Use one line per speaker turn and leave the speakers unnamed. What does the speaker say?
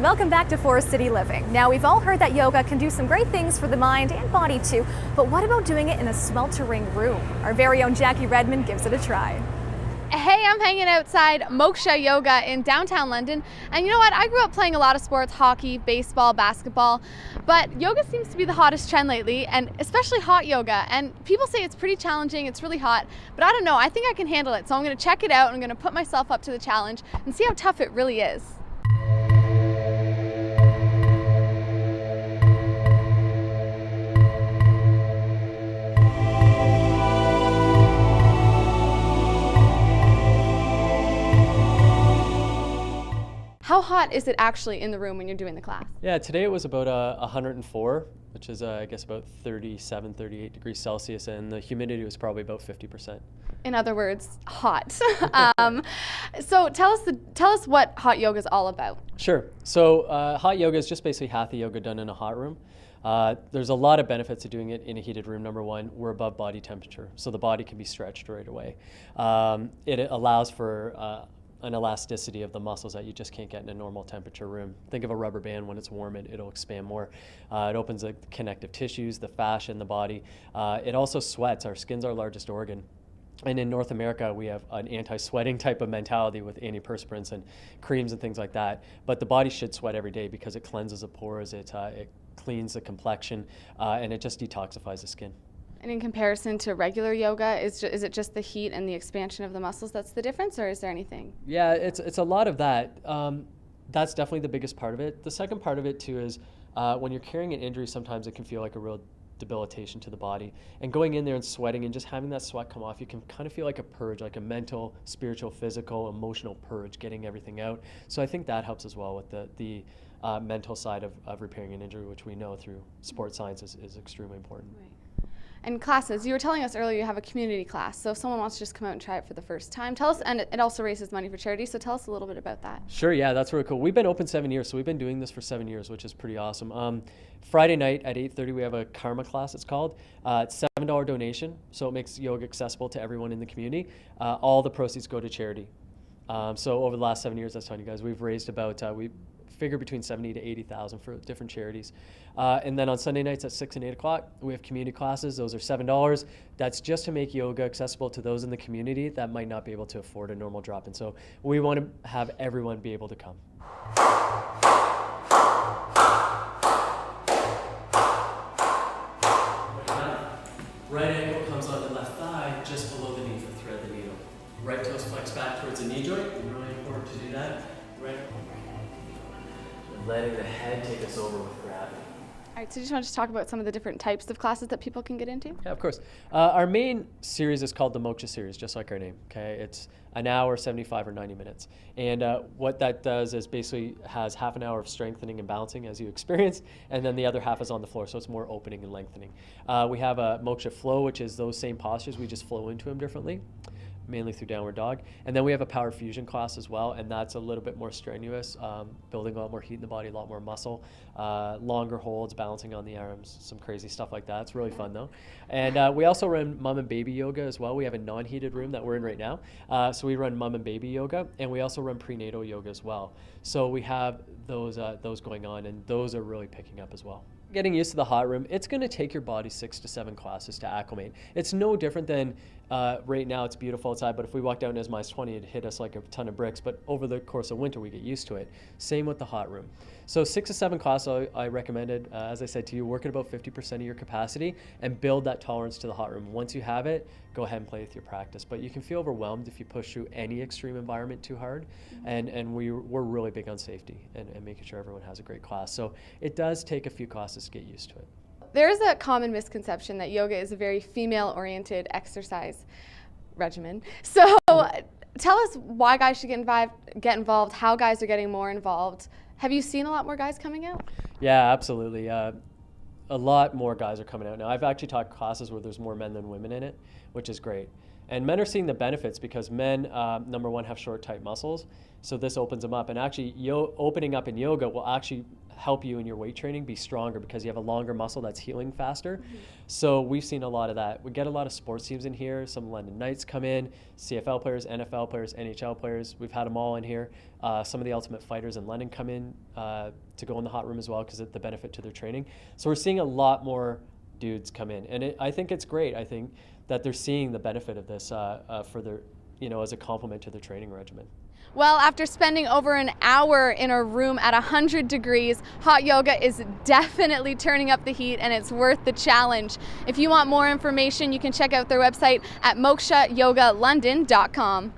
Welcome back to Forest City Living. Now, we've all heard that yoga can do some great things for the mind and body too, but what about doing it in a sweltering room? Our very own Jackie Redmond gives it a try.
Hey, I'm hanging outside Moksha Yoga in downtown London, and you know what? I grew up playing a lot of sports, hockey, baseball, basketball, but yoga seems to be the hottest trend lately, and especially hot yoga, and people say it's pretty challenging, it's really hot, but I don't know, I think I can handle it, so I'm going to check it out, and I'm going to put myself up to the challenge and see how tough it really is. How hot is it actually in the room when you're doing the class?
Yeah, today it was about 104, which is I guess about 37, 38 degrees Celsius, and the humidity was probably about 50%.
In other words, hot. So tell us what hot yoga is all about.
Sure. So hot yoga is just basically hatha yoga done in a hot room. There's a lot of benefits to doing it in a heated room. Number one, we're above body temperature, so the body can be stretched right away. It allows for an elasticity of the muscles that you just can't get in a normal temperature room. Think of a rubber band. When it's warm, it'll expand more. It opens the connective tissues, the fascia in the body. It also sweats. Our skin's our largest organ. And in North America, we have an anti-sweating type of mentality with antiperspirants and creams and things like that. But the body should sweat every day because it cleanses the pores, it cleans the complexion, and it just detoxifies the skin.
And in comparison to regular yoga, is it just the heat and the expansion of the muscles that's the difference, or is there anything?
Yeah, it's a lot of that. That's definitely the biggest part of it. The second part of it too is when you're carrying an injury, sometimes it can feel like a real debilitation to the body. And going in there and sweating and just having that sweat come off, you can kind of feel like a purge, like a mental, spiritual, physical, emotional purge, getting everything out. So I think that helps as well with the mental side of repairing an injury, which we know through sports science is extremely important.
Right. And classes, you were telling us earlier you have a community class, so if someone wants to just come out and try it for the first time, tell us, and it also raises money for charity, so tell us a little bit about that.
Sure, yeah, that's really cool. We've been open 7 years, so we've been doing this for 7 years, which is pretty awesome. Friday night at 8:30, we have a karma class, it's called. It's $7 donation, so it makes yoga accessible to everyone in the community. All the proceeds go to charity. So over the last 7 years, I was telling you guys, we've raised about, we figure between 70 to 80,000 for different charities. And then on Sunday nights at 6 and 8 o'clock, we have community classes. Those are $7. That's just to make yoga accessible to those in the community that might not be able to afford a normal drop-in. So we want to have everyone be able to come. Right ankle comes on the left thigh, just below the knee for thread the needle. Right toes flex back towards the knee joint. Really important to do that. Right. Letting the head take us over with gravity.
All right, so you just want to talk about some of the different types of classes that people can get into?
Yeah, of course. Our main series is called the Moksha series, just like our name, okay? It's an hour, 75 or 90 minutes. And what that does is basically has half an hour of strengthening and balancing as you experience, and then the other half is on the floor, so it's more opening and lengthening. We have a Moksha flow, which is those same postures, we just flow into them differently, mainly through downward dog. And then we have a power fusion class as well, and that's a little bit more strenuous, building a lot more heat in the body, a lot more muscle, longer holds, balancing on the arms, some crazy stuff like that. It's really fun though. And we also run mom and baby yoga as well. We have a non-heated room that we're in right now. So we run mom and baby yoga, and we also run prenatal yoga as well. So we have those going on, and those are really picking up as well. Getting used to the hot room, it's going to take your body 6 to 7 classes to acclimate. It's no different than right now it's beautiful outside, but if we walked out in -20, it'd hit us like a ton of bricks. But over the course of winter, we get used to it. Same with the hot room. So 6 to 7 classes I recommended, as I said to you, work at about 50% of your capacity and build that tolerance to the hot room. Once you have it, go ahead and play with your practice. But you can feel overwhelmed if you push through any extreme environment too hard. And we're really big on safety and making sure everyone has a great class. So it does take a few classes to get used to it.
There is a common misconception that yoga is a very female-oriented exercise regimen. So tell us why guys should get involved, how guys are getting more involved. Have you seen a lot more guys coming out?
Yeah, absolutely. A lot more guys are coming out now. I've actually taught classes where there's more men than women in it, which is great. And men are seeing the benefits because men, number one, have short, tight muscles. So this opens them up. And actually, opening up in yoga will actually help you in your weight training be stronger because you have a longer muscle that's healing faster. So we've seen a lot of that. We get a lot of sports teams in here. Some London Knights come in, CFL players, NFL players, NHL players. We've had them all in here. Some of the Ultimate Fighters in London come in to go in the hot room as well because of the benefit to their training. So we're seeing a lot more dudes come in. And I think it's great. I think that they're seeing the benefit of this for their, as a complement to their training regimen.
Well, after spending over an hour in a room at 100 degrees, hot yoga is definitely turning up the heat and it's worth the challenge. If you want more information, you can check out their website at mokshayogalondon.com.